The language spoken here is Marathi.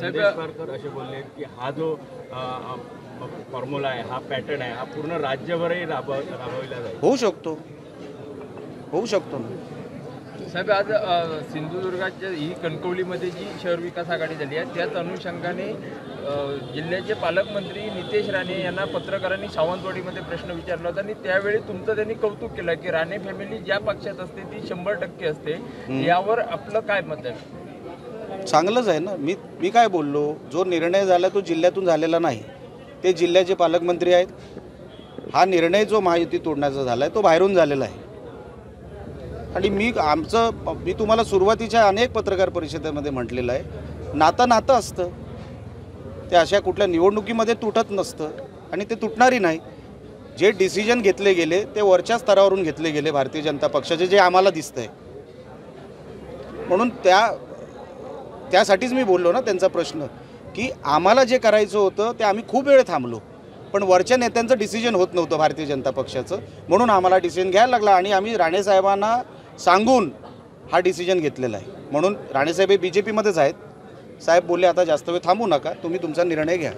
मंगेशकरकर असे बोलले की हा जो फॉर्म्युला आहे, हा पॅटर्न आहे, हा पूर्ण राज्यभरही राबविला जाईल. होऊ शकतो ना साहेब. आज सिंधुदुर्गाच्या ही कणकवलीमध्ये जी शहर विकास आघाडी झाली आहे, त्याच अनुषंगाने जिल्ह्याचे पालकमंत्री नितेश राणे यांना पत्रकारांनी सावंतवाडीमध्ये प्रश्न विचारला होता आणि त्यावेळी तुमचं त्यांनी कौतुक केलं की राणे फॅमिली ज्या पक्षात असते ती 100% असते. यावर आपलं काय मत आहे? चांगलंच आहे ना. मी काय बोललो, जो निर्णय झाला तो जिल्ह्यातून झालेला नाही. ते जिल्ह्याचे पालकमंत्री आहेत. हा निर्णय जो महायुती तोडण्याचा झाला आहे तो बाहेरून झालेला आहे. आणि मी तुम्हाला सुरुवातीच्या अनेक पत्रकार परिषदेमध्ये म्हटलेलं आहे, नातं असतं. ते अशा कुठल्या निवडणुकीमध्ये तुटत नसतं आणि ते तुटणारही नाही. जे डिसिजन घेतले गेले ते वरच्या स्तरावरून घेतले गेले भारतीय जनता पक्षाचे, जे आम्हाला दिसतंय. म्हणून त्यासाठीच मी बोललो ना त्यांचा प्रश्न, की आम्हाला जे करायचं होतं ते आम्ही खूप वेळ थांबलो, पण वरच्या नेत्यांचं डिसिजन होत नव्हतं भारतीय जनता पक्षाचं, म्हणून आम्हाला डिसिजन घ्यायला लागला आणि आम्ही राणेसाहेबांना सांगून हा डिसिजन घेतलेला आहे. म्हणून राणेसाहेब हे BJP मध्येच आहेत. साहेब बोलले आता जास्त वेळ थांबू नका, तुम्ही तुमचा निर्णय घ्या.